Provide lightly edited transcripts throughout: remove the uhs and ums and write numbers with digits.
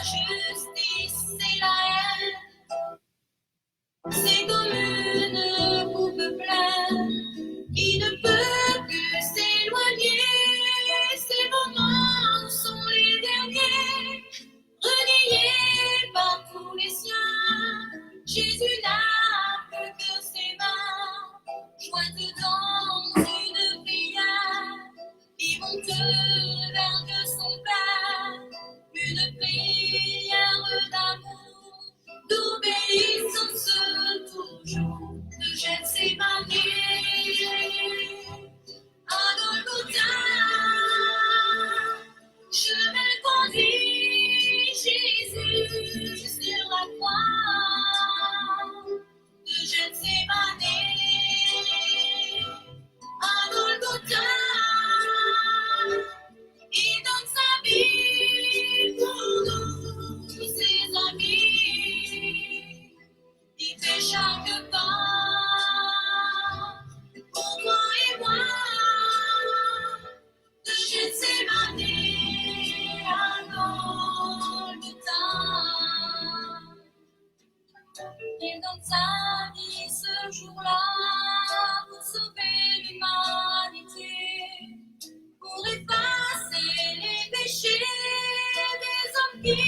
justice et la haine. C'est comme une coupe pleine qui ne peut que s'éloigner. Ces moments sont les derniers, relayés par tous les siens. Jésus n'a plus que ses mains, jointes dans une prière, qui monte vers Dieu son Père, une prière d'amour, d'obéissance toujours, de Gethsémani à Golgotha. Chemin conduit Jésus sur la croix de Gethsémani à Golgotha. Il donne sa vie pour nous, ses amis. Il fait chaque pas pour toi et moi. De Gethsémani à Golgotha. Il donne sa vie ce jour-là pour sauver l'humanité, pour effacer les péchés des hommes qui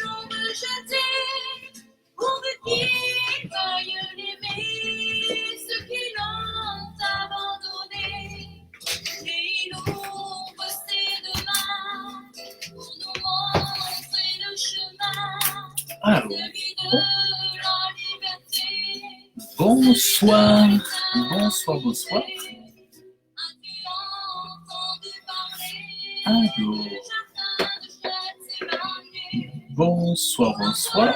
l'ont rejeté, pour qu'ils veuillent l'aimer, ceux qui l'ont abandonné. Et il ouvre ses deux mains pour nous montrer le chemin, celui de la liberté. Bonsoir, bonsoir, bonsoir. Alors, bonsoir, bonsoir.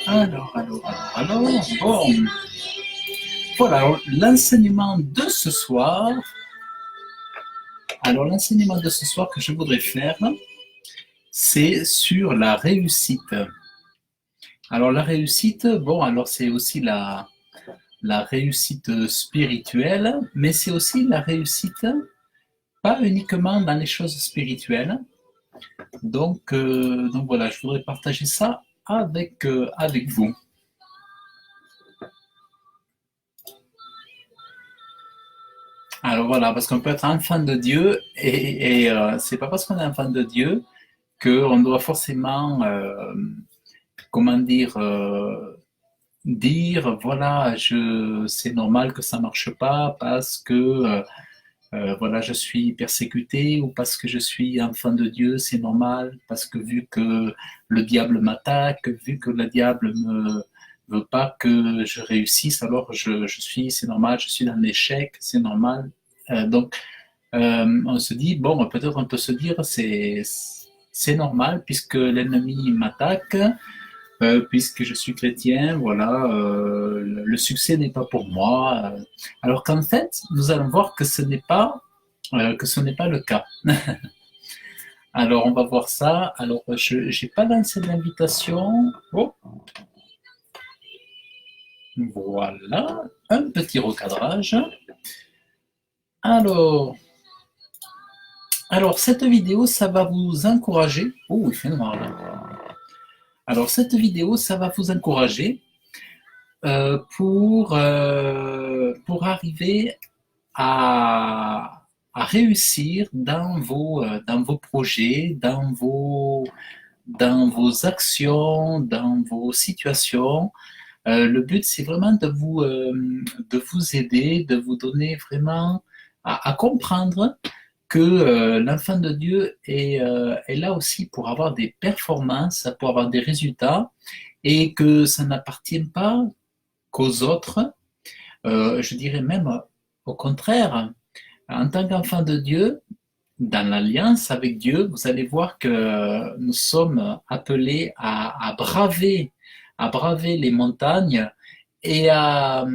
Alors, bon. Voilà, alors, l'enseignement de ce soir. Alors, l'enseignement de ce soir que je voudrais faire, c'est sur la réussite. Alors, la réussite, bon, alors c'est aussi la réussite spirituelle, mais c'est aussi la réussite, pas uniquement dans les choses spirituelles. Donc voilà, je voudrais partager ça avec vous. Alors voilà, parce qu'on peut être enfant de Dieu et c'est pas parce qu'on est enfant de Dieu qu'on doit forcément, comment dire, voilà, c'est normal que ça marche pas parce que voilà, je suis persécuté, ou parce que je suis enfant de Dieu, c'est normal, parce que vu que le diable m'attaque, vu que le diable me veut pas que je réussisse, alors c'est normal, je suis dans l'échec, c'est normal. On se dit, bon, peut-être on peut se dire, c'est normal, puisque l'ennemi m'attaque, puisque je suis chrétien, voilà, le succès n'est pas pour moi. Alors qu'en fait, nous allons voir que ce n'est pas le cas. Alors, on va voir ça. Alors, je n'ai pas lancé l'invitation. Oh. Voilà, un petit recadrage. Alors, cette vidéo, ça va vous encourager. Oh, il fait noir là. Alors, cette vidéo, ça va vous encourager pour arriver à réussir dans vos projets, dans vos actions, dans vos situations. Le but, c'est vraiment de vous aider, de vous donner vraiment à comprendre que l'enfant de Dieu est là aussi pour avoir des performances, pour avoir des résultats, et que ça n'appartient pas qu'aux autres. Je dirais même au contraire, en tant qu'enfant de Dieu, dans l'alliance avec Dieu, vous allez voir que nous sommes appelés à braver les montagnes et à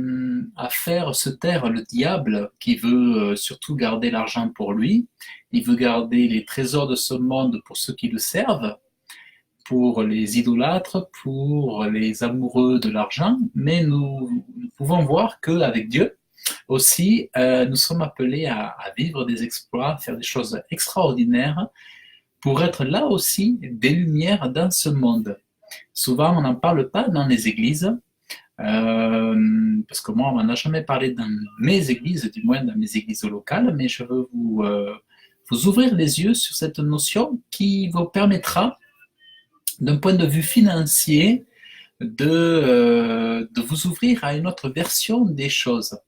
faire se taire le diable qui veut surtout garder l'argent pour lui. Il veut garder les trésors de ce monde pour ceux qui le servent, pour les idolâtres, pour les amoureux de l'argent, mais nous pouvons voir qu'avec Dieu aussi, nous sommes appelés à vivre des exploits, à faire des choses extraordinaires pour être là aussi des lumières dans ce monde. Souvent, on n'en parle pas dans les églises, parce que moi, on m'en a jamais parlé dans mes églises, du moins dans mes églises locales, mais je veux vous ouvrir les yeux sur cette notion qui vous permettra, d'un point de vue financier, de vous ouvrir à une autre version des choses.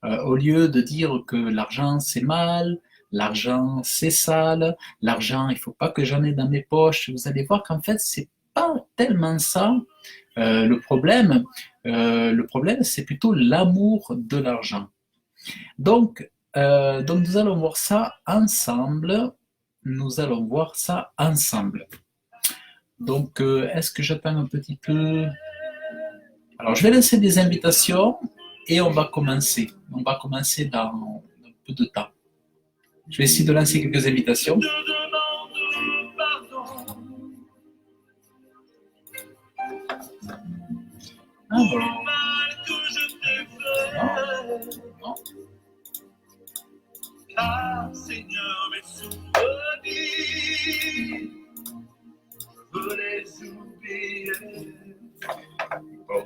Au lieu de dire que l'argent c'est mal, l'argent c'est sale, l'argent il faut pas que j'en ai dans mes poches, vous allez voir qu'en fait c'est pas tellement ça le problème. Le problème c'est plutôt l'amour de l'argent. Donc nous allons voir ça ensemble. Nous allons voir ça ensemble. Donc est-ce que j'attends un petit peu? Alors je vais lancer des invitations. Et on va commencer. On va commencer dans un peu de temps. Je vais essayer de lancer quelques invitations. Ah bon. Non. Ah, Seigneur, mes souvenirs, je veux les oublier. Bon.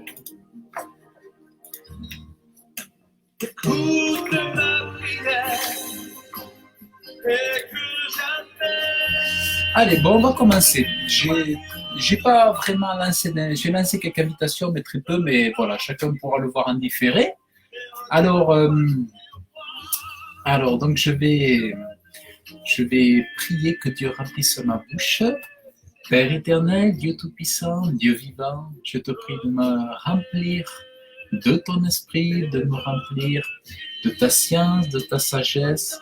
Écoute ma prière et que jamais. Allez, bon, on va commencer. J'ai pas vraiment lancé, j'ai lancé quelques invitations, mais très peu, mais voilà, chacun pourra le voir en différé. Alors donc je vais prier que Dieu remplisse ma bouche. Père éternel, Dieu tout-puissant, Dieu vivant, je te prie de me remplir de ton esprit, de me remplir de ta science, de ta sagesse.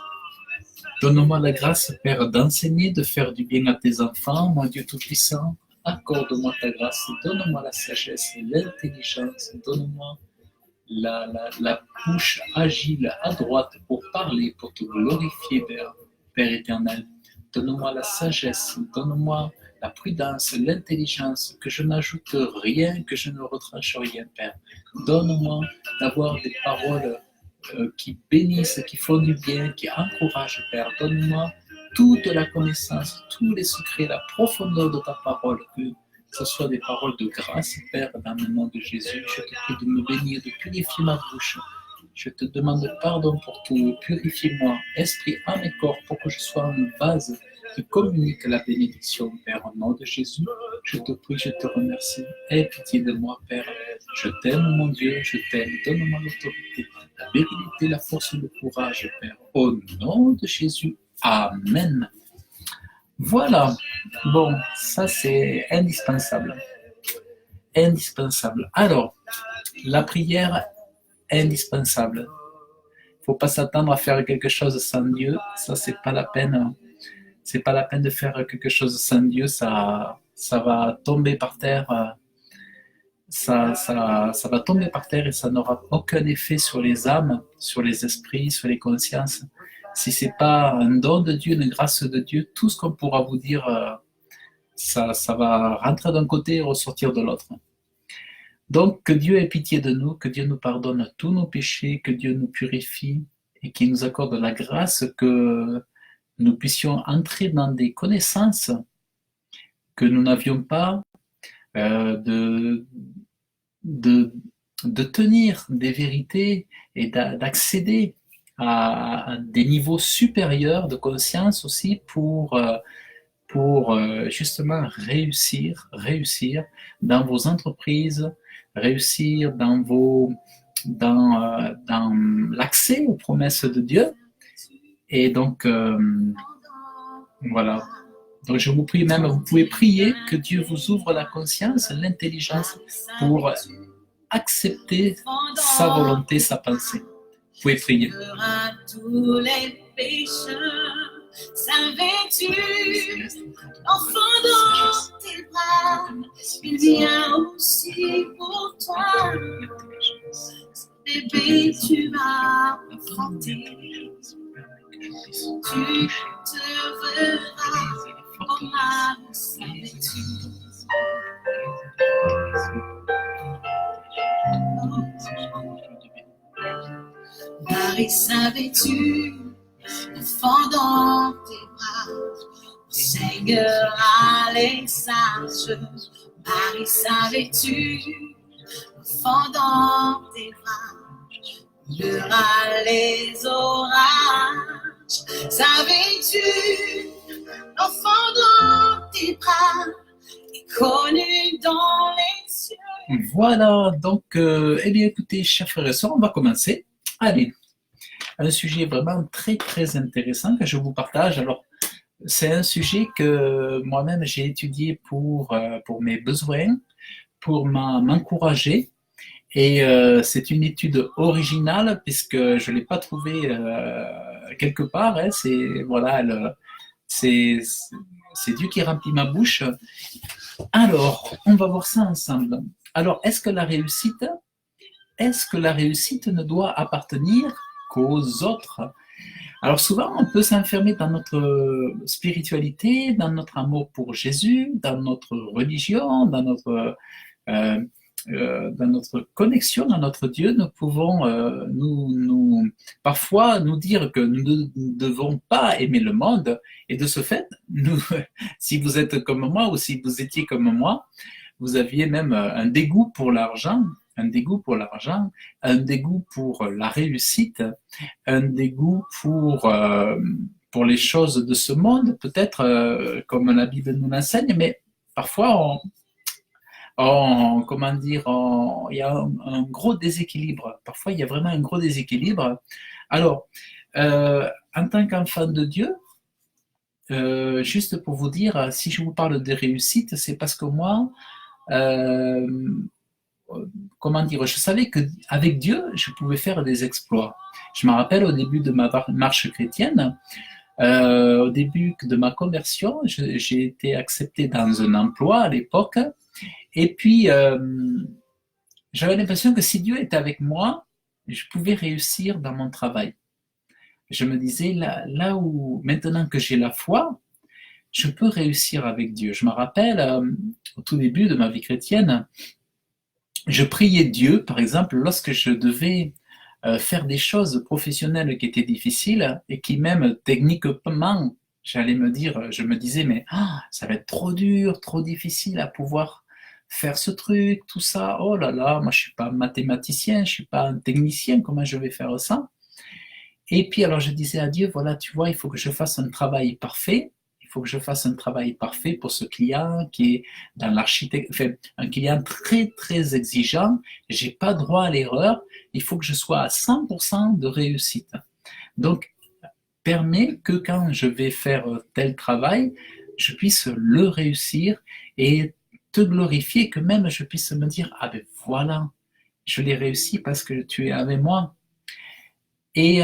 Donne-moi la grâce, Père, d'enseigner, de faire du bien à tes enfants, mon Dieu Tout-Puissant. Accorde-moi ta grâce, donne-moi la sagesse, l'intelligence, donne-moi la bouche agile, adroite pour parler, pour te glorifier, Père éternel. Donne-moi la sagesse, donne-moi la prudence, l'intelligence, que je n'ajoute rien, que je ne retranche rien, Père. Donne-moi d'avoir des paroles qui bénissent, qui font du bien, qui encouragent, Père. Donne-moi toute la connaissance, tous les secrets, la profondeur de ta parole, que ce soit des paroles de grâce, Père, dans le nom de Jésus. Je te prie de me bénir, de purifier ma bouche. Je te demande pardon pour tout. Purifie-moi, esprit, âme et corps, pour que je sois un vase qui communique la bénédiction, Père, au nom de Jésus. Je te prie, je te remercie. Aie pitié de moi, Père. Je t'aime, mon Dieu, je t'aime. Donne-moi l'autorité, la virilité, la force et le courage, Père. Au nom de Jésus. Amen. Voilà. Bon, ça c'est indispensable. Indispensable. Alors, la prière indispensable. Il ne faut pas s'attendre à faire quelque chose sans Dieu. Ça, c'est pas la peine. C'est pas la peine de faire quelque chose sans Dieu. Ça va tomber par terre. Ça va tomber par terre et ça n'aura aucun effet sur les âmes, sur les esprits, sur les consciences. Si c'est pas un don de Dieu, une grâce de Dieu, tout ce qu'on pourra vous dire, ça va rentrer d'un côté et ressortir de l'autre. Donc, que Dieu ait pitié de nous, que Dieu nous pardonne tous nos péchés, que Dieu nous purifie et qu'il nous accorde la grâce que nous puissions entrer dans des connaissances que nous n'avions pas, de tenir des vérités et d'accéder à des niveaux supérieurs de conscience aussi pour justement réussir dans vos entreprises, réussir dans l'accès aux promesses de Dieu. Et donc, voilà. Donc je vous prie même, vous pouvez prier que Dieu vous ouvre la conscience, l'intelligence pour accepter sa volonté, sa pensée. Vous pouvez prier. Tous les pécheurs Savais-tu, enfant dans tes bras, il vient aussi pour toi. Bébé, tu vas enfanter. Tu te verras, comment savais-tu? Marie, savais-tu, enfant dans tes bras, le Seigneur a les sages. Marie, savais-tu, enfant dans tes bras, il y aura les orages. Savais-tu, enfant dans tes bras, est connu dans les cieux. Voilà, donc, eh bien, écoutez, chers frères et sœurs, on va commencer. Allez, un sujet vraiment très, très intéressant que je vous partage. Alors, c'est un sujet que moi-même j'ai étudié pour mes besoins, pour m'encourager. Et c'est une étude originale puisque je ne l'ai pas trouvée quelque part. Hein, c'est Dieu qui remplit ma bouche. Alors, on va voir ça ensemble. Alors, est-ce que la réussite ne doit appartenir qu'aux autres? Alors souvent, on peut s'enfermer dans notre spiritualité, dans notre amour pour Jésus, dans notre religion, dans notre connexion à notre Dieu. Nous pouvons parfois nous dire que nous ne devons pas aimer le monde. Et de ce fait, si vous êtes comme moi ou si vous étiez comme moi, vous aviez même un dégoût pour l'argent, un dégoût pour la réussite, un dégoût pour les choses de ce monde, peut-être comme la Bible nous l'enseigne, mais parfois il y a un gros déséquilibre. Parfois, il y a vraiment un gros déséquilibre. Alors, en tant qu'enfant de Dieu, juste pour vous dire, si je vous parle de réussite, c'est parce que moi, je savais qu'avec Dieu, je pouvais faire des exploits. Je me rappelle au début de ma marche chrétienne, au début de ma conversion, j'ai été accepté dans un emploi à l'époque, et puis j'avais l'impression que si Dieu était avec moi, je pouvais réussir dans mon travail. Je me disais, là où, maintenant que j'ai la foi, je peux réussir avec Dieu. Je me rappelle, au tout début de ma vie chrétienne, je priais Dieu, par exemple, lorsque je devais faire des choses professionnelles qui étaient difficiles et qui même techniquement, je me disais, mais ça va être trop dur, trop difficile à pouvoir faire ce truc, tout ça. Oh là là, moi je suis pas mathématicien, je suis pas un technicien, comment je vais faire ça? Et puis alors je disais à Dieu, voilà, tu vois, il faut que je fasse un travail parfait. Il faut que je fasse un travail parfait pour ce client qui est dans l'architecture, un client très très exigeant. J'ai pas droit à l'erreur. Il faut que je sois à 100% de réussite. Donc, permet que quand je vais faire tel travail, je puisse le réussir et te glorifier, que même je puisse me dire, ah ben voilà, je l'ai réussi parce que tu es avec moi. Et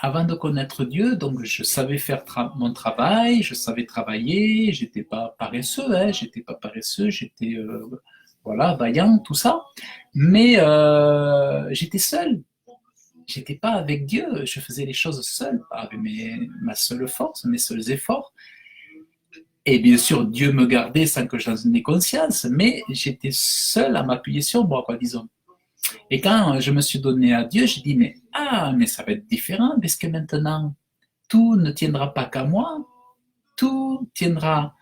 avant de connaître Dieu, donc je savais faire mon travail, je savais travailler, j'étais pas paresseux, j'étais vaillant, tout ça, mais j'étais seul, j'étais pas avec Dieu, je faisais les choses seul, avec ma seule force, mes seuls efforts, et bien sûr Dieu me gardait sans que j'en ai conscience, mais j'étais seul à m'appuyer sur moi, disons. Et quand je me suis donné à Dieu, j'ai dit, mais ça va être différent, parce que maintenant, tout ne tiendra pas qu'à moi, tout tiendra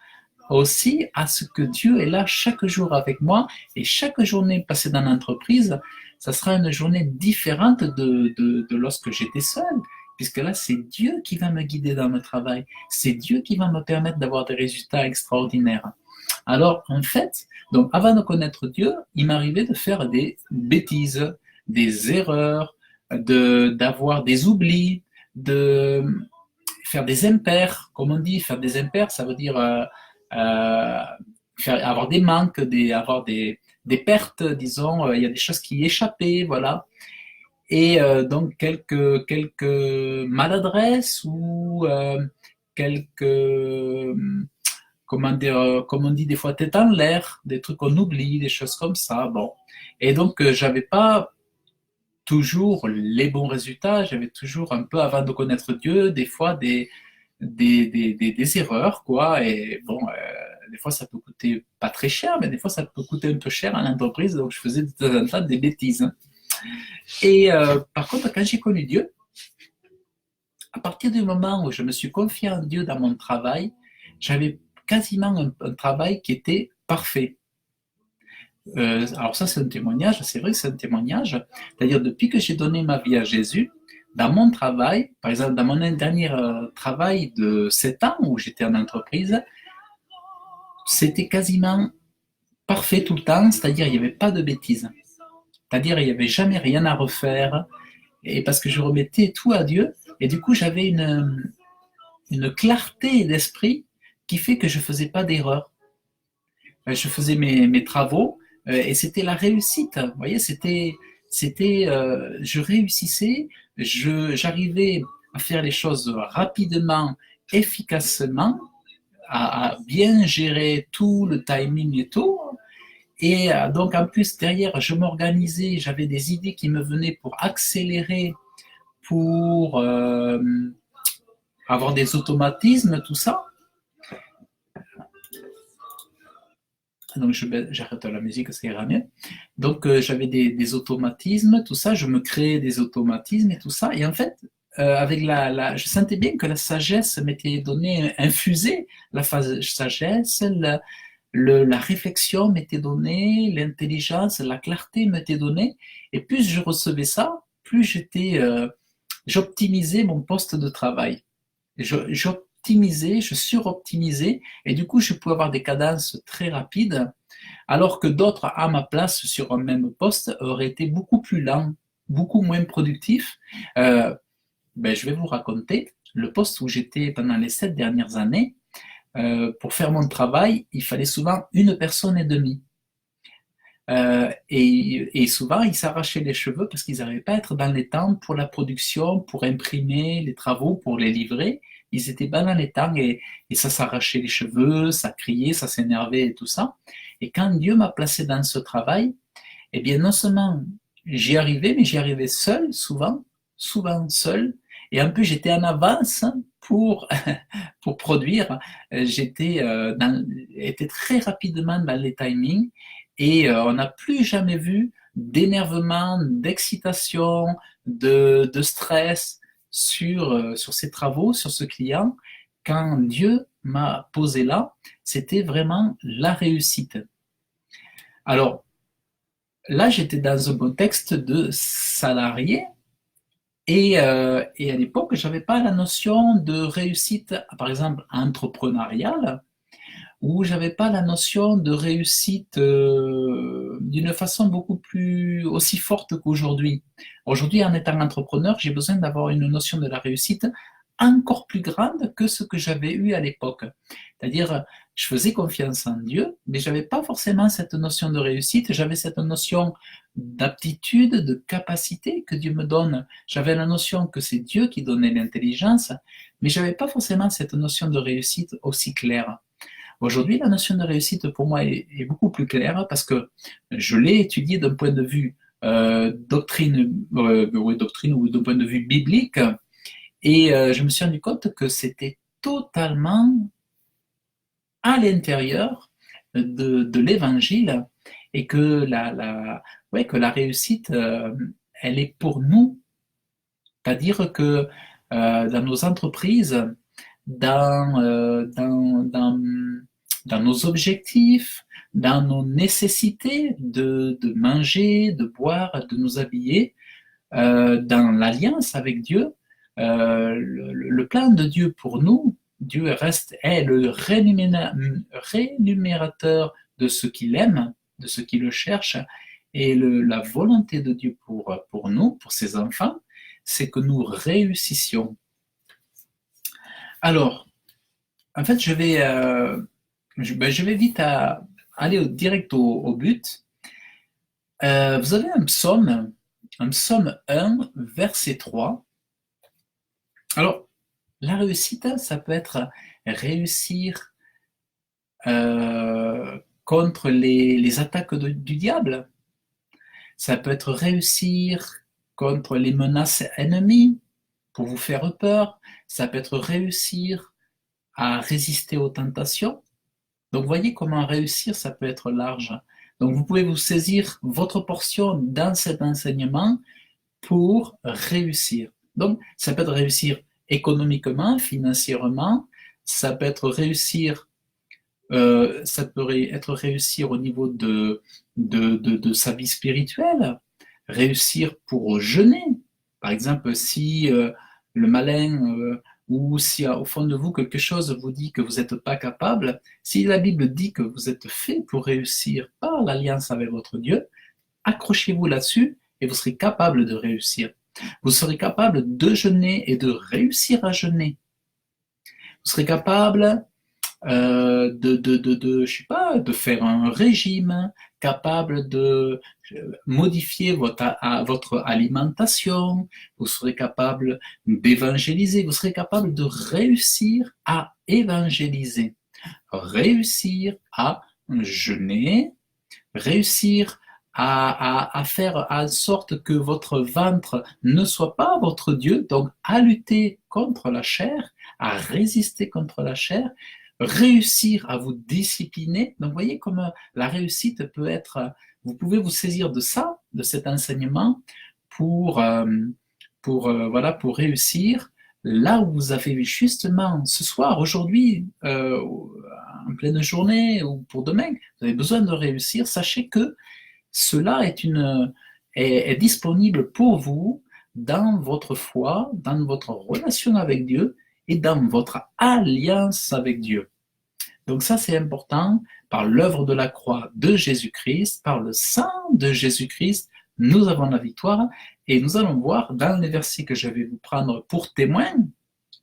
aussi à ce que Dieu est là chaque jour avec moi, et chaque journée passée dans l'entreprise, ça sera une journée différente de lorsque j'étais seul, puisque là, c'est Dieu qui va me guider dans le travail, c'est Dieu qui va me permettre d'avoir des résultats extraordinaires. Alors, en fait, donc avant de connaître Dieu, il m'arrivait de faire des bêtises, des erreurs, d'avoir des oublis, de faire des impairs, comme on dit. Faire des impairs, ça veut dire avoir des manques, avoir des pertes, disons. Il y a des choses qui échappaient, voilà. Et donc quelques maladresses ou quelques, comment dire, comme on dit des fois, tête en l'air, des trucs qu'on oublie, des choses comme ça. Bon. Et donc, j'avais pas toujours les bons résultats, j'avais toujours un peu, avant de connaître Dieu, des fois des erreurs, quoi. Et bon, des fois, ça peut coûter pas très cher, mais des fois, ça peut coûter un peu cher à l'entreprise, donc je faisais de temps en temps des bêtises. Et par contre, quand j'ai connu Dieu, à partir du moment où je me suis confié en Dieu dans mon travail, j'avais quasiment un travail qui était parfait. Alors ça, c'est un témoignage, c'est vrai que c'est un témoignage. C'est-à-dire, depuis que j'ai donné ma vie à Jésus, dans mon travail, par exemple, dans mon dernier travail de 7 ans où j'étais en entreprise, c'était quasiment parfait tout le temps, c'est-à-dire, il n'y avait pas de bêtises. C'est-à-dire, il n'y avait jamais rien à refaire, et parce que je remettais tout à Dieu, et du coup, j'avais une clarté d'esprit qui fait que je ne faisais pas d'erreur. Je faisais mes travaux, et c'était la réussite. Vous voyez, je réussissais, j'arrivais à faire les choses rapidement, efficacement, à bien gérer tout le timing et tout. Et donc en plus derrière, je m'organisais, j'avais des idées qui me venaient pour accélérer, pour avoir des automatismes, tout ça. Donc j'arrête la musique, ça ira mieux. Donc j'avais des automatismes, tout ça, je me créais des automatismes et tout ça. Et en fait, avec je sentais bien que la sagesse m'était donnée, infusée, la sagesse, la réflexion m'était donnée, l'intelligence, la clarté m'était donnée. Et plus je recevais ça, plus j'optimisais mon poste de travail. J'optimisais, je suroptimisais, et du coup, je pouvais avoir des cadences très rapides, alors que d'autres, à ma place, sur un même poste, auraient été beaucoup plus lents, beaucoup moins productifs. Je vais vous raconter, le poste où j'étais pendant les 7 dernières années, pour faire mon travail, il fallait souvent une personne et demie. Et souvent, ils s'arrachaient les cheveux parce qu'ils n'arrivaient pas à être dans les temps pour la production, pour imprimer les travaux, pour les livrer. Ils étaient pas dans les temps et ça s'arrachait les cheveux, ça criait, ça s'énervait et tout ça. Et quand Dieu m'a placé dans ce travail, eh bien, non seulement j'y arrivais, mais j'y arrivais seul, souvent seul. Et en plus, j'étais en avance pour produire. J'étais très rapidement dans les timings. Et on n'a plus jamais vu d'énervement, d'excitation, de stress sur ces travaux, sur ce client. Quand Dieu m'a posé là, c'était vraiment la réussite. Alors, là, j'étais dans un contexte de salarié et à l'époque, je n'avais pas la notion de réussite, par exemple, entrepreneuriale, où j'avais pas la notion de réussite d'une façon beaucoup plus aussi forte qu'aujourd'hui. Aujourd'hui, en étant entrepreneur, j'ai besoin d'avoir une notion de la réussite encore plus grande que ce que j'avais eu à l'époque. C'est-à-dire, je faisais confiance en Dieu, mais j'avais pas forcément cette notion de réussite, j'avais cette notion d'aptitude, de capacité que Dieu me donne. J'avais la notion que c'est Dieu qui donnait l'intelligence, mais j'avais pas forcément cette notion de réussite aussi claire. Aujourd'hui, la notion de réussite pour moi est beaucoup plus claire parce que je l'ai étudiée d'un point de vue doctrine ou d'un point de vue biblique, et je me suis rendu compte que c'était totalement à l'intérieur de l'évangile et que que la réussite, elle est pour nous. C'est-à-dire que dans nos entreprises, dans nos objectifs, dans nos nécessités de manger, de boire, de nous habiller, dans l'alliance avec Dieu, le plan de Dieu pour nous, Dieu est le rémunérateur de ce qu'il aime, de ce qui le cherche, et la volonté de Dieu pour nous, pour ses enfants, c'est que nous réussissions. Alors, en fait, je vais vite aller direct au but. Vous avez un psaume un psaume 1, verset 3. Alors, la réussite, ça peut être réussir contre les attaques du diable. Ça peut être réussir contre les menaces ennemies pour vous faire peur. Ça peut être réussir à résister aux tentations. Donc, voyez comment réussir, ça peut être large. Donc, vous pouvez vous saisir votre portion dans cet enseignement pour réussir. Donc, ça peut être réussir économiquement, financièrement, ça peut être réussir réussir au niveau de sa vie spirituelle, réussir pour jeûner. Par exemple, si le malin ou si au fond de vous quelque chose vous dit que vous n'êtes pas capable, si la Bible dit que vous êtes fait pour réussir par l'alliance avec votre Dieu, accrochez-vous là-dessus et vous serez capable de réussir. Vous serez capable de jeûner et de réussir à jeûner. Vous serez capable je sais pas, de faire un régime, capable de modifier votre alimentation, vous serez capable d'évangéliser, vous serez capable de réussir à évangéliser, réussir à jeûner, réussir à faire en sorte que votre ventre ne soit pas votre Dieu, donc à lutter contre la chair, à résister contre la chair, réussir à vous discipliner. Donc, vous voyez comment la réussite peut être, vous pouvez vous saisir de ça, de cet enseignement, pour réussir là où vous avez justement ce soir, aujourd'hui, en pleine journée ou pour demain, vous avez besoin de réussir. Sachez que cela est disponible pour vous dans votre foi, dans votre relation avec Dieu et dans votre alliance avec Dieu. Donc ça, c'est important. Par l'œuvre de la croix de Jésus-Christ, par le sang de Jésus-Christ, nous avons la victoire. Et nous allons voir dans les versets que je vais vous prendre pour témoin,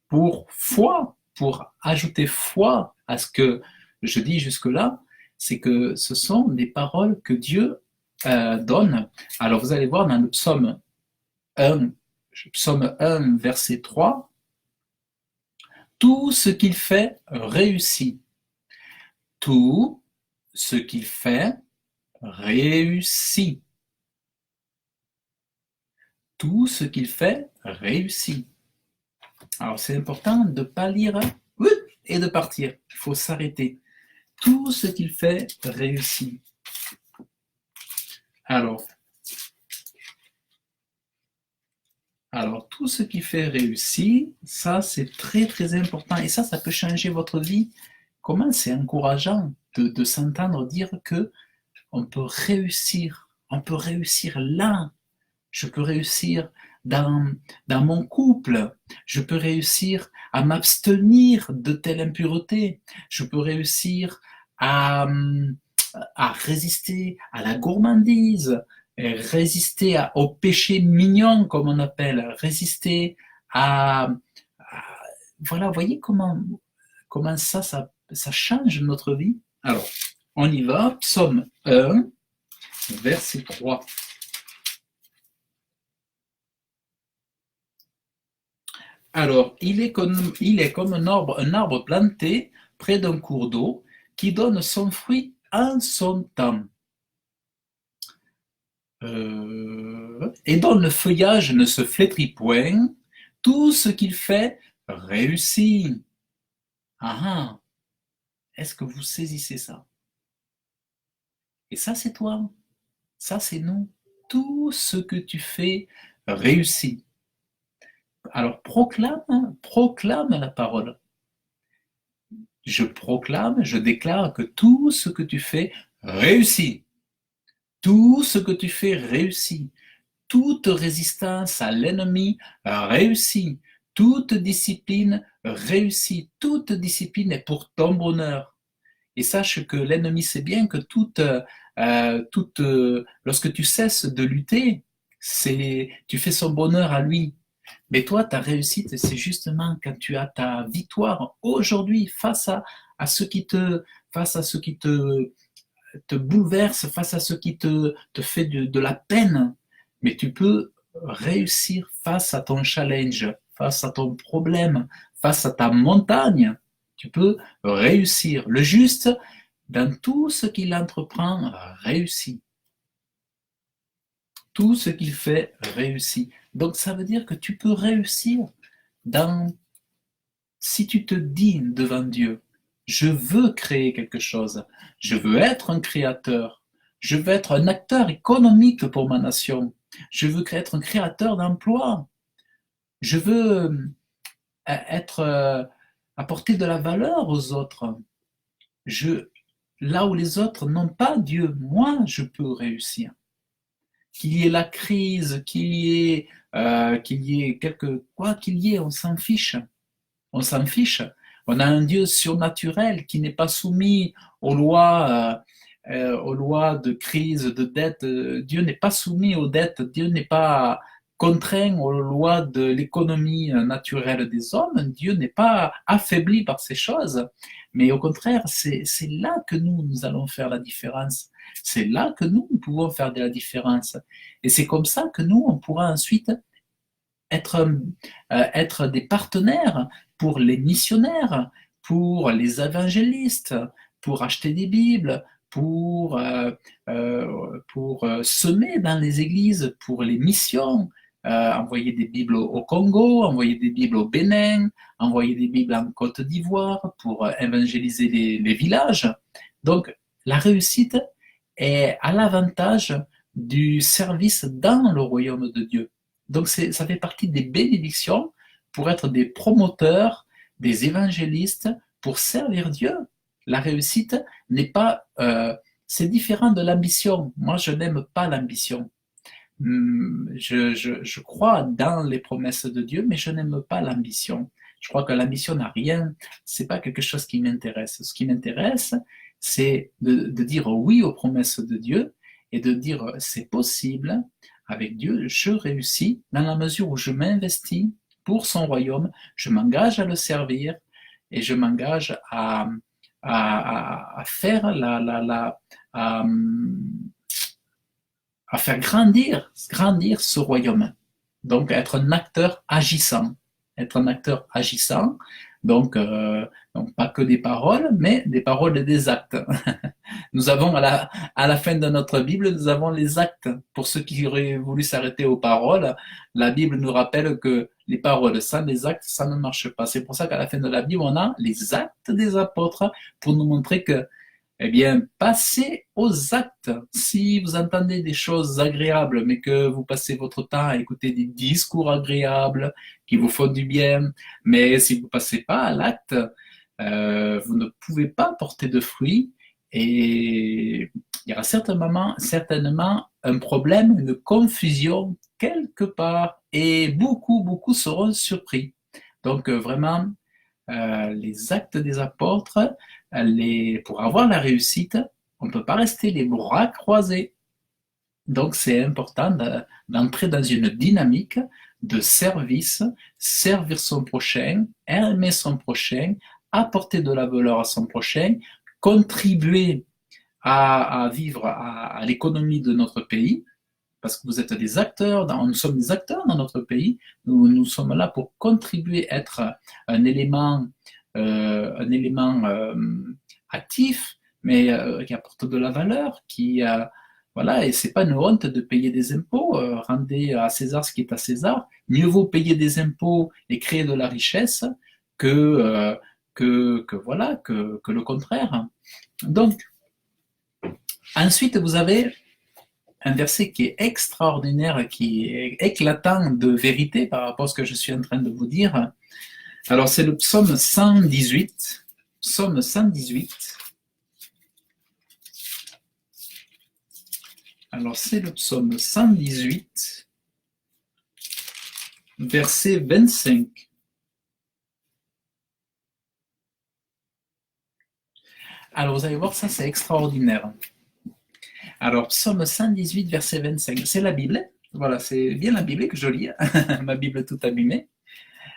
pour foi, pour ajouter foi à ce que je dis jusque-là, c'est que ce sont des paroles que Dieu donne. Alors vous allez voir dans le psaume 1, verset 3, tout ce qu'il fait réussit. Tout ce qu'il fait réussit. Tout ce qu'il fait réussit. Alors c'est important de ne pas lire et de partir. Il faut s'arrêter. Tout ce qu'il fait réussit. Alors, tout ce qui fait réussir, ça c'est très très important et ça peut changer votre vie. Comment c'est encourageant de s'entendre dire que on peut réussir là. Je peux réussir dans mon couple. Je peux réussir à m'abstenir de telle impureté. Je peux réussir à résister à la gourmandise, résister au péché mignon, comme on appelle, résister voilà, vous voyez comment ça change notre vie. Alors, on y va, psaume 1, verset 3. Alors, il est comme un arbre planté près d'un cours d'eau qui donne son fruit en son temps. Et dont le feuillage ne se flétrit point, tout ce qu'il fait réussit. Ah, est-ce que vous saisissez ça? Et ça, c'est toi. Ça, c'est nous. Tout ce que tu fais réussit. Alors, proclame la parole. Je proclame, je déclare que tout ce que tu fais réussit. Tout ce que tu fais réussit. Toute résistance à l'ennemi réussit. Toute discipline réussit. Toute discipline est pour ton bonheur. Et sache que l'ennemi sait bien que lorsque tu cesses de lutter, tu fais son bonheur à lui. Mais toi, ta réussite, c'est justement quand tu as ta victoire aujourd'hui face à ce qui te bouleverse, face à ce qui te fait de la peine. mais tu peux réussir face à ton challenge, face à ton problème, face à ta montagne. Tu peux réussir. Le juste, dans tout ce qu'il entreprend, réussit. Tout ce qu'il fait réussit. Donc ça veut dire que tu peux réussir si tu te dis devant Dieu, je veux créer quelque chose, je veux être un créateur, je veux être un acteur économique pour ma nation, je veux être un créateur d'emplois, je veux apporter de la valeur aux autres. Là où les autres n'ont pas Dieu, moi je peux réussir. Qu'il y ait la crise, qu'il y ait quoi qu'il y ait, on s'en fiche. On s'en fiche. On a un Dieu surnaturel qui n'est pas soumis aux lois de crise, de dette. Dieu n'est pas soumis aux dettes. Dieu n'est pas contraint aux lois de l'économie naturelle des hommes. Dieu n'est pas affaibli par ces choses. Mais au contraire, c'est là que nous allons faire la différence. C'est là que nous pouvons faire de la différence. Et c'est comme ça que nous, on pourra ensuite être des partenaires pour les missionnaires, pour les évangélistes, pour acheter des Bibles, pour semer dans les églises, pour les missions, envoyer des Bibles au Congo, envoyer des Bibles au Bénin, envoyer des Bibles en Côte d'Ivoire pour évangéliser les villages. Donc, la réussite est à l'avantage du service dans le royaume de Dieu. Donc, ça fait partie des bénédictions pour être des promoteurs, des évangélistes, pour servir Dieu. La réussite n'est pas... c'est différent de l'ambition. Moi, je n'aime pas l'ambition. Je crois dans les promesses de Dieu, mais je n'aime pas l'ambition. Je crois que l'ambition n'a rien, c'est pas quelque chose qui m'intéresse. Ce qui m'intéresse, c'est de dire oui aux promesses de Dieu et de dire c'est possible, avec Dieu, je réussis dans la mesure où je m'investis pour son royaume, je m'engage à le servir et je m'engage à faire à faire grandir ce royaume. Donc, être un acteur agissant. Donc pas que des paroles, mais des paroles et des actes. Nous avons, à la fin de notre Bible, nous avons les actes. Pour ceux qui auraient voulu s'arrêter aux paroles, la Bible nous rappelle que les paroles sans les actes, ça ne marche pas. C'est pour ça qu'à la fin de la Bible, on a les actes des apôtres pour nous montrer que eh bien, passez aux actes. Si vous entendez des choses agréables, mais que vous passez votre temps à écouter des discours agréables qui vous font du bien, mais si vous ne passez pas à l'acte, vous ne pouvez pas porter de fruits et il y aura certainement un problème, une confusion quelque part et beaucoup seront surpris. Donc vraiment, les actes des apôtres, pour avoir la réussite, on ne peut pas rester les bras croisés. Donc c'est important d'entrer dans une dynamique de service, servir son prochain, aimer son prochain, apporter de la valeur à son prochain, contribuer à vivre à l'économie de notre pays, parce que vous êtes des acteurs, nous sommes des acteurs dans notre pays, nous sommes là pour contribuer, être un élément actif, mais qui apporte de la valeur, voilà, et c'est pas une honte de payer des impôts, rendez à César ce qui est à César, mieux vaut payer des impôts et créer de la richesse que le contraire. Donc, ensuite, vous avez un verset qui est extraordinaire, qui est éclatant de vérité par rapport à ce que je suis en train de vous dire. Alors, c'est le psaume 118. Psaume 118. Alors, c'est le psaume 118, verset 25. Alors, vous allez voir, ça, c'est extraordinaire. Alors, psaume 118, verset 25. C'est la Bible. Voilà, c'est bien la Bible que je lis. Ma Bible toute abîmée.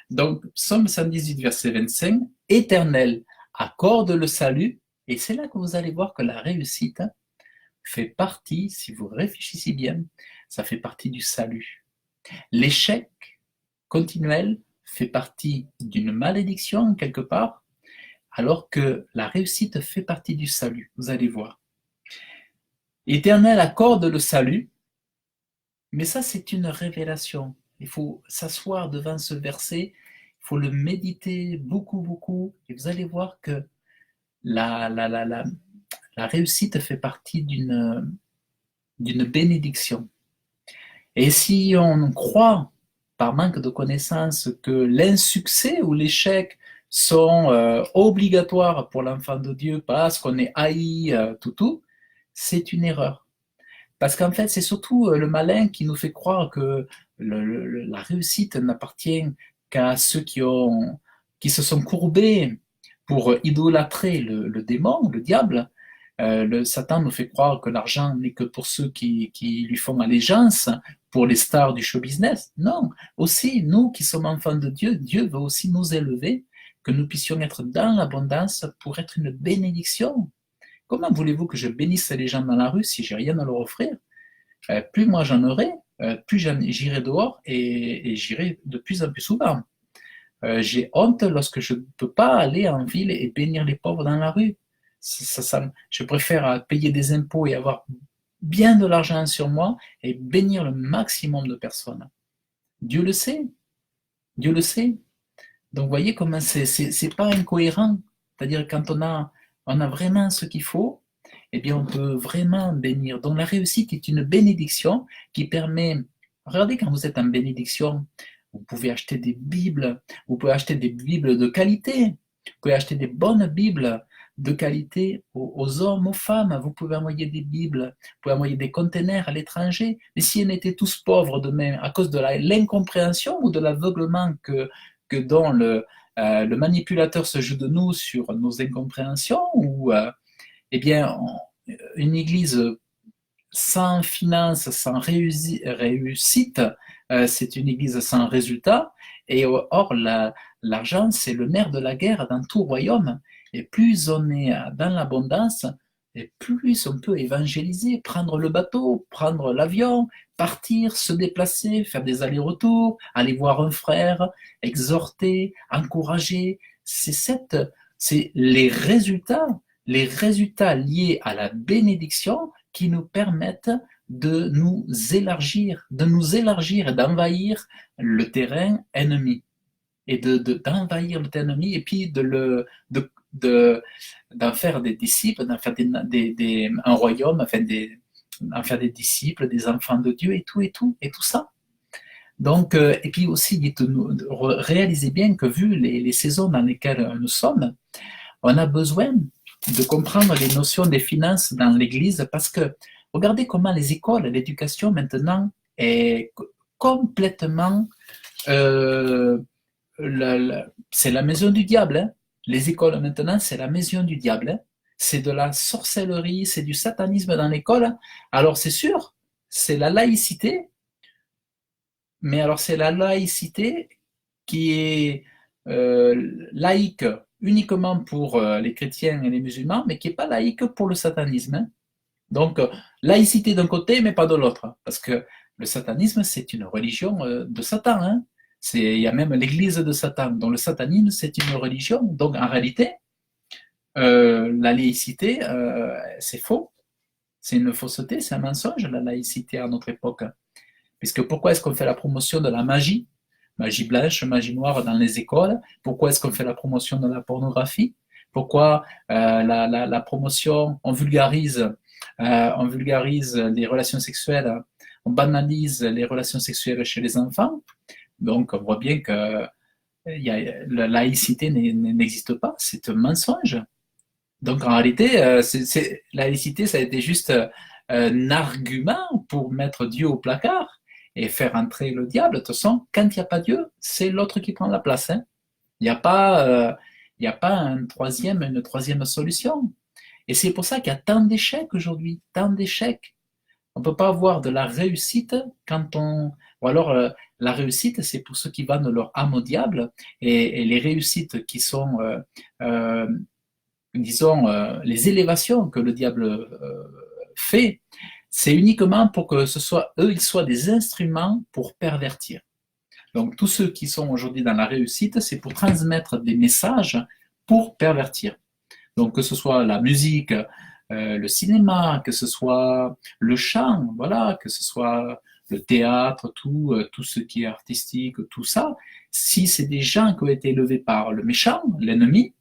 Donc, psaume 118, verset 25. Éternel, accorde le salut. Et c'est là que vous allez voir que la réussite fait partie, si vous réfléchissez bien, ça fait partie du salut. L'échec continuel fait partie d'une malédiction quelque part, alors que la réussite fait partie du salut. Vous allez voir. L'Éternel accorde le salut, mais ça c'est une révélation. Il faut s'asseoir devant ce verset, il faut le méditer beaucoup, beaucoup, et vous allez voir que la réussite fait partie d'une bénédiction. Et si on croit, par manque de connaissances, que l'insuccès ou l'échec sont obligatoires pour l'enfant de Dieu parce qu'on est haï, tout, c'est une erreur. Parce qu'en fait, c'est surtout le malin qui nous fait croire que la réussite n'appartient qu'à ceux qui se sont courbés pour idolâtrer le démon, le diable. Le Satan nous fait croire que l'argent n'est que pour ceux qui lui font allégeance, pour les stars du show business. Non, aussi, nous qui sommes enfants de Dieu, Dieu veut aussi nous élever, que nous puissions être dans l'abondance pour être une bénédiction. Comment voulez-vous que je bénisse les gens dans la rue si j'ai rien à leur offrir? Plus moi j'en aurai, plus j'irai dehors et j'irai de plus en plus souvent. J'ai honte lorsque je ne peux pas aller en ville et bénir les pauvres dans la rue. Je préfère payer des impôts et avoir bien de l'argent sur moi et bénir le maximum de personnes. Dieu le sait. Dieu le sait. Donc vous voyez comment c'est pas incohérent. C'est-à-dire quand on a vraiment ce qu'il faut, eh bien on peut vraiment bénir. Donc la réussite est une bénédiction qui permet... Regardez quand vous êtes en bénédiction, vous pouvez acheter des Bibles, vous pouvez acheter des Bibles de qualité, vous pouvez acheter des bonnes Bibles de qualité aux hommes, aux femmes, vous pouvez envoyer des Bibles, vous pouvez envoyer des containers à l'étranger, mais si on était tous pauvres demain à cause de l'incompréhension ou de l'aveuglement dont le manipulateur se joue de nous sur nos incompréhensions, ou eh bien, une église sans finance, sans réussite, c'est une église sans résultat, et or l'argent c'est le nerf de la guerre dans tout royaume. Et plus on est dans l'abondance, et plus on peut évangéliser, prendre le bateau, prendre l'avion, partir, se déplacer, faire des allers-retours, aller voir un frère, exhorter, encourager. C'est les résultats liés à la bénédiction qui nous permettent de nous élargir et d'envahir le terrain ennemi. Et d'envahir le terrain ennemi et puis d'en faire des disciples, d'en faire un royaume, d'en faire des disciples, des enfants de Dieu et tout ça. Donc, et puis aussi, réalisez bien que vu les saisons dans lesquelles nous sommes, on a besoin de comprendre les notions des finances dans l'Église parce que regardez comment les écoles, l'éducation maintenant est complètement... c'est la maison du diable. Hein. Les écoles maintenant, c'est la maison du diable. Hein. C'est de la sorcellerie, c'est du satanisme dans l'école. Alors c'est sûr, c'est la laïcité, mais alors c'est la laïcité qui est laïque uniquement pour les chrétiens et les musulmans, mais qui n'est pas laïque pour le satanisme. Hein. Donc laïcité d'un côté, mais pas de l'autre, parce que le satanisme, c'est une religion de Satan. Hein. Il y a même l'église de Satan, dont le satanisme, c'est une religion. Donc, en réalité, la laïcité, c'est faux. C'est une fausseté, c'est un mensonge, la laïcité à notre époque. Puisque pourquoi est-ce qu'on fait la promotion de la magie? Magie blanche, magie noire dans les écoles. Pourquoi est-ce qu'on fait la promotion de la pornographie? Pourquoi la promotion, on vulgarise les relations sexuelles, on banalise les relations sexuelles chez les enfants? Donc, on voit bien que la laïcité n'existe pas, c'est un mensonge. Donc, en réalité, la laïcité, ça a été juste un argument pour mettre Dieu au placard et faire entrer le diable. De toute façon, quand il n'y a pas Dieu, c'est l'autre qui prend la place. Hein. Il n'y a pas une troisième solution. Et c'est pour ça qu'il y a tant d'échecs aujourd'hui, tant d'échecs. On ne peut pas avoir de la réussite ou alors la réussite, c'est pour ceux qui vendent leur âme au diable, et les réussites qui sont, disons, les élévations que le diable fait, c'est uniquement pour que ce soit eux, ils soient des instruments pour pervertir. Donc tous ceux qui sont aujourd'hui dans la réussite, c'est pour transmettre des messages pour pervertir. Donc que ce soit la musique, le cinéma, que ce soit le chant, voilà, que ce soit le théâtre, tout ce qui est artistique, tout ça, si c'est des gens qui ont été élevés par le méchant, l'ennemi,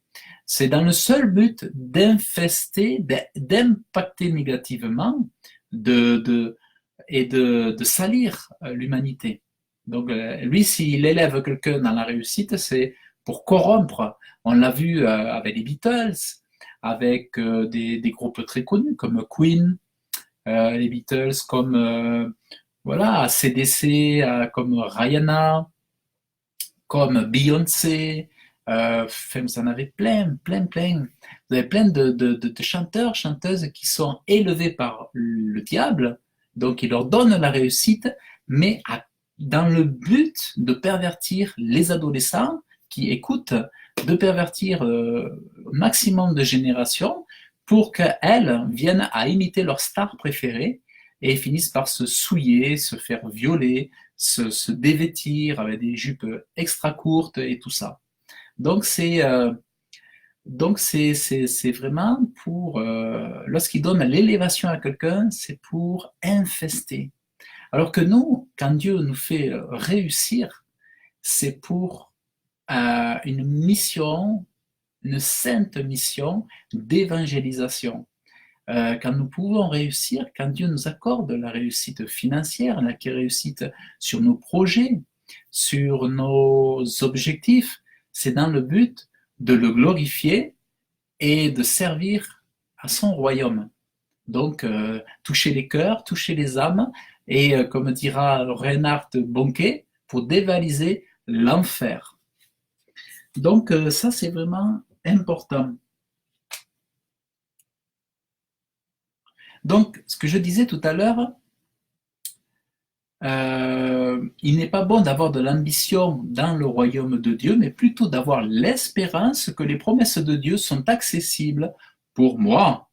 c'est dans le seul but d'infester, d'impacter négativement et de salir l'humanité. Donc lui, s'il élève quelqu'un dans la réussite, c'est pour corrompre. On l'a vu avec les Beatles, avec des groupes très connus comme Queen, les Beatles, comme voilà, CDC, comme Rihanna, comme Beyoncé, vous en avez plein. Vous avez plein de chanteurs, chanteuses qui sont élevés par le diable, donc il leur donne la réussite, mais dans le but de pervertir les adolescents qui écoutent, de pervertir au maximum de générations pour qu'elles viennent à imiter leur star préférée et finissent par se souiller, se faire violer, se dévêtir avec des jupes extra courtes et tout ça. Donc c'est vraiment pour, lorsqu'il donne l'élévation à quelqu'un, c'est pour infester. Alors que nous, quand Dieu nous fait réussir, c'est pour une mission, une sainte mission d'évangélisation. Quand nous pouvons réussir, quand Dieu nous accorde la réussite financière, la réussite sur nos projets, sur nos objectifs, c'est dans le but de le glorifier et de servir à son royaume. Donc, toucher les cœurs, toucher les âmes, et comme dira Reinhard Bonnke, pour dévaliser l'enfer. Donc, ça, c'est vraiment important. Donc, ce que je disais tout à l'heure, il n'est pas bon d'avoir de l'ambition dans le royaume de Dieu, mais plutôt d'avoir l'espérance que les promesses de Dieu sont accessibles pour moi.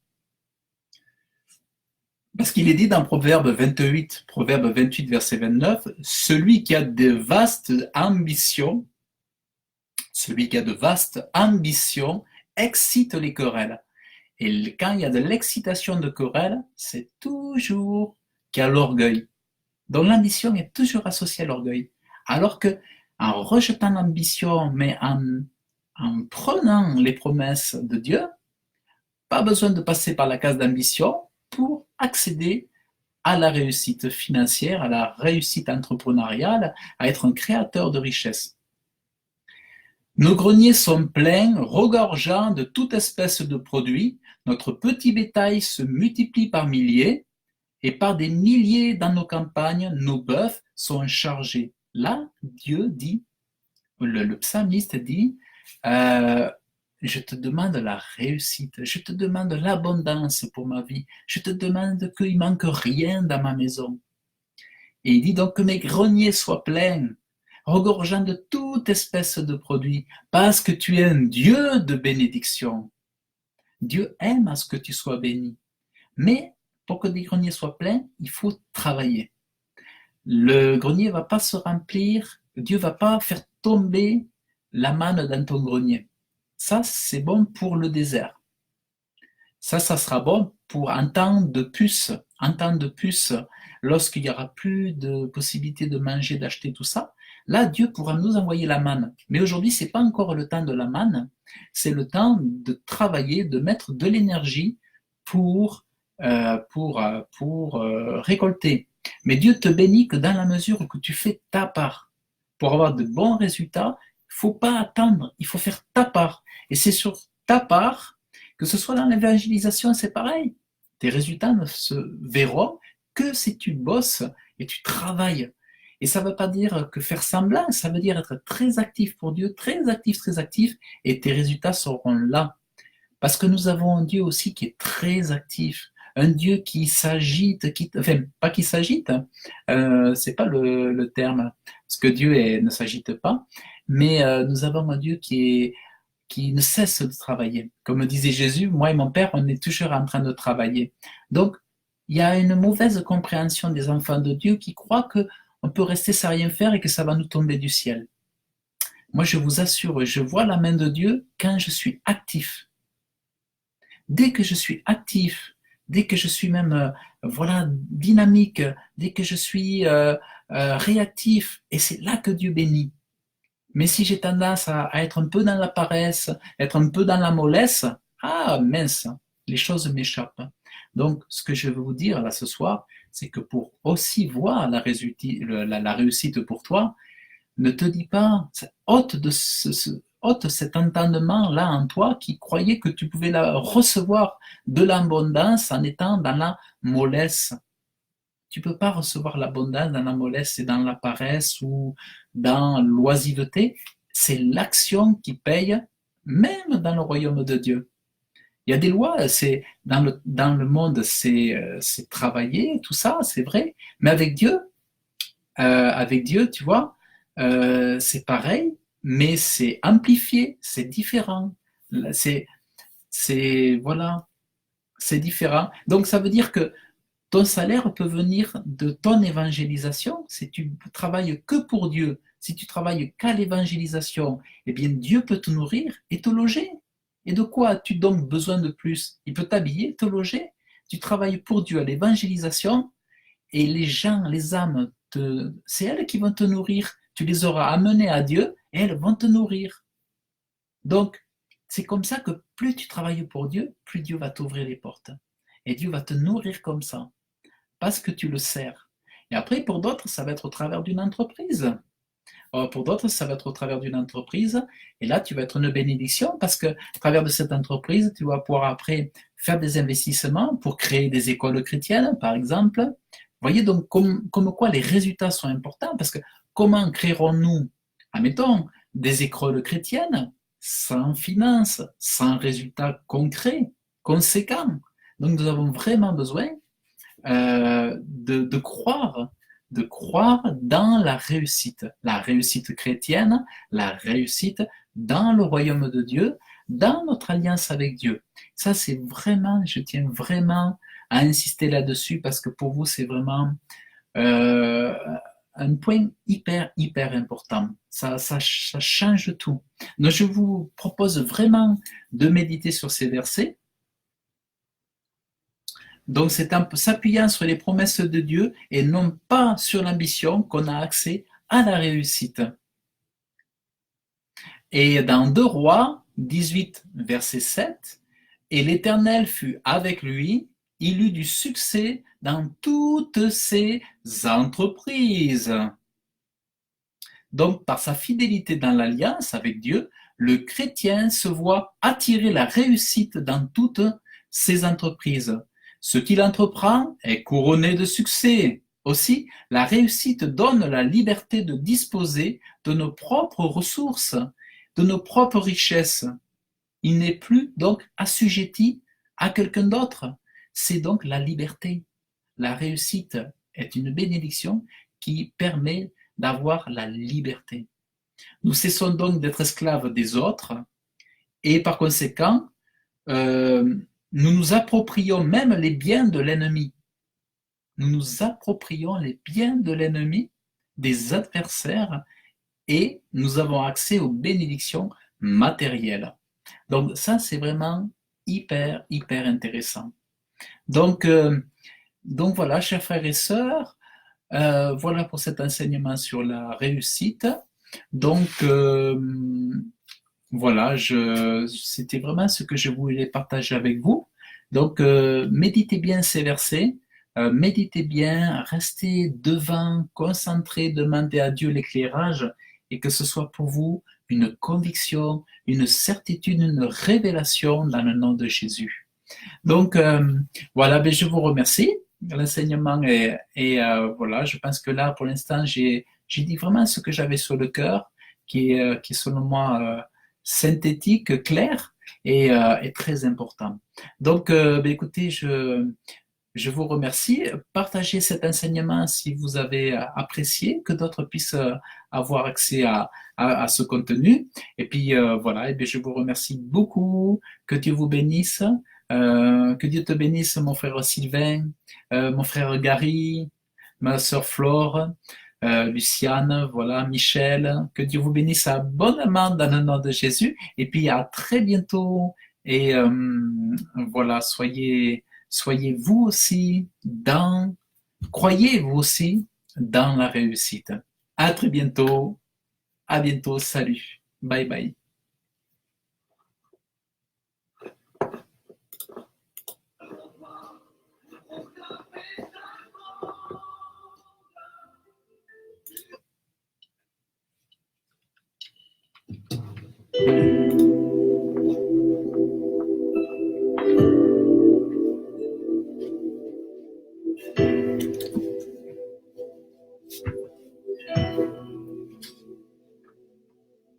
Parce qu'il est dit dans Proverbe 28, verset 29, celui qui a de vastes ambitions excite les querelles. Et quand il y a de l'excitation de querelle, c'est toujours qu'il y a l'orgueil. Donc l'ambition est toujours associée à l'orgueil. Alors que en rejetant l'ambition, mais en prenant les promesses de Dieu, pas besoin de passer par la case d'ambition pour accéder à la réussite financière, à la réussite entrepreneuriale, à être un créateur de richesse. Nos greniers sont pleins, regorgeant de toute espèce de produits. Notre petit bétail se multiplie par milliers et par des milliers dans nos campagnes, nos bœufs sont chargés. Là, Dieu dit, le psalmiste dit, je te demande la réussite, je te demande l'abondance pour ma vie, je te demande qu'il ne manque rien dans ma maison. Et il dit donc que mes greniers soient pleins, regorgeant de toute espèce de produits, parce que tu es un Dieu de bénédiction. Dieu aime à ce que tu sois béni. Mais pour que des greniers soient pleins, il faut travailler. Le grenier ne va pas se remplir, Dieu ne va pas faire tomber la manne dans ton grenier. Ça, c'est bon pour le désert. Ça sera bon pour un temps de puce. Un temps de puce, lorsqu'il n'y aura plus de possibilité de manger, d'acheter tout ça, là, Dieu pourra nous envoyer la manne. Mais aujourd'hui, ce n'est pas encore le temps de la manne, c'est le temps de travailler, de mettre de l'énergie pour récolter. Mais Dieu te bénit que dans la mesure où tu fais ta part. Pour avoir de bons résultats, il ne faut pas attendre, il faut faire ta part. Et c'est sur ta part, que ce soit dans l'évangélisation, c'est pareil. Tes résultats ne se verront que si tu bosses et tu travailles. Et ça ne veut pas dire que faire semblant, ça veut dire être très actif pour Dieu, très actif, et tes résultats seront là. Parce que nous avons un Dieu aussi qui est très actif, un Dieu qui s'agite, enfin pas qui s'agite, c'est pas le terme, parce que Dieu ne s'agite pas, mais nous avons un Dieu qui ne cesse de travailler. Comme disait Jésus, moi et mon Père, on est toujours en train de travailler. Donc, il y a une mauvaise compréhension des enfants de Dieu qui croient qu'on peut rester sans rien faire et que ça va nous tomber du ciel. Moi, je vous assure, je vois la main de Dieu quand je suis actif. Dès que je suis actif, dès que je suis même voilà, dynamique, dès que je suis réactif, et c'est là que Dieu bénit. Mais si j'ai tendance à être un peu dans la paresse, être un peu dans la mollesse, ah mince, les choses m'échappent. Donc, ce que je veux vous dire là ce soir, c'est que pour aussi voir la réussite pour toi, ne te dis pas, ôte cet entendement-là en toi qui croyait que tu pouvais recevoir de l'abondance en étant dans la mollesse. Tu ne peux pas recevoir l'abondance dans la mollesse et dans la paresse ou dans l'oisiveté. C'est l'action qui paye, même dans le royaume de Dieu. Il y a des lois, dans le monde, c'est travailler, tout ça, c'est vrai. Mais avec Dieu, tu vois, c'est pareil, mais c'est amplifié, c'est différent. Voilà, c'est différent. Donc ça veut dire que ton salaire peut venir de ton évangélisation. Si tu travailles que pour Dieu, si tu travailles qu'à l'évangélisation, eh bien Dieu peut te nourrir et te loger. Et de quoi as-tu donc besoin de plus? Il peut t'habiller, te loger. Tu travailles pour Dieu à l'évangélisation et les gens, les âmes, c'est elles qui vont te nourrir. Tu les auras amenées à Dieu et elles vont te nourrir. Donc, c'est comme ça que plus tu travailles pour Dieu, plus Dieu va t'ouvrir les portes. Et Dieu va te nourrir comme ça, parce que tu le sers. Et après, pour d'autres, ça va être au travers d'une entreprise. Pour d'autres, ça va être au travers d'une entreprise. Et là, tu vas être une bénédiction parce que à travers de cette entreprise, tu vas pouvoir après faire des investissements pour créer des écoles chrétiennes, par exemple. Vous voyez donc comme quoi les résultats sont importants parce que comment créerons-nous, admettons, des écoles chrétiennes sans finances, sans résultats concrets, conséquents? Donc nous avons vraiment besoin de croire dans la réussite chrétienne, la réussite dans le royaume de Dieu, dans notre alliance avec Dieu. Ça, c'est vraiment, je tiens vraiment à insister là-dessus parce que pour vous, c'est vraiment un point hyper, hyper important. Ça change tout. Donc, je vous propose vraiment de méditer sur ces versets. Donc, c'est en s'appuyant sur les promesses de Dieu et non pas sur l'ambition qu'on a accès à la réussite. Et dans 2 Rois 18, verset 7, « Et l'Éternel fut avec lui, il eut du succès dans toutes ses entreprises. » Donc, par sa fidélité dans l'alliance avec Dieu, le chrétien se voit attirer la réussite dans toutes ses entreprises. Ce qu'il entreprend est couronné de succès. Aussi, la réussite donne la liberté de disposer de nos propres ressources, de nos propres richesses. Il n'est plus donc assujetti à quelqu'un d'autre. C'est donc la liberté. La réussite est une bénédiction qui permet d'avoir la liberté. Nous cessons donc d'être esclaves des autres et par conséquent, nous nous approprions même les biens de l'ennemi. Nous nous approprions les biens de l'ennemi, des adversaires, et nous avons accès aux bénédictions matérielles. Donc ça, c'est vraiment hyper, hyper intéressant. Donc voilà, chers frères et sœurs, voilà pour cet enseignement sur la réussite. Donc voilà, c'était vraiment ce que je voulais partager avec vous. Donc, méditez bien ces versets, méditez bien, restez devant, concentrez, demandez à Dieu l'éclairage et que ce soit pour vous une conviction, une certitude, une révélation dans le nom de Jésus. Donc, voilà, ben, je vous remercie. L'enseignement voilà, je pense que là, pour l'instant, j'ai dit vraiment ce que j'avais sur le cœur, qui est selon moi synthétique, clair et très important. Donc, ben, écoutez, je vous remercie. Partagez cet enseignement si vous avez apprécié, que d'autres puissent avoir accès à ce contenu. Et puis voilà, et bien, je vous remercie beaucoup. Que Dieu vous bénisse. Que Dieu te bénisse, mon frère Sylvain, mon frère Gary, ma sœur Flore, Luciane, voilà, Michel. Que Dieu vous bénisse abondamment dans le nom de Jésus. Et puis à très bientôt. Et voilà, soyez vous aussi croyez vous aussi dans la réussite. À très bientôt. À bientôt. Salut. Bye bye.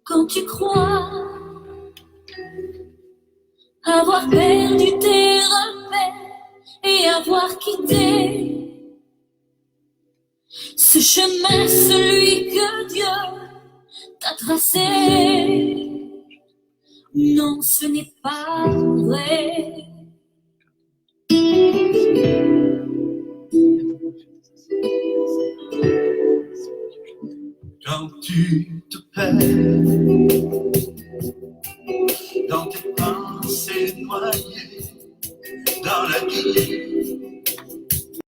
Quand tu crois avoir perdu tes repères et avoir quitté ce chemin, celui que Dieu t'a tracé, non, ce n'est pas vrai. Quand tu te perds dans tes pensées noires,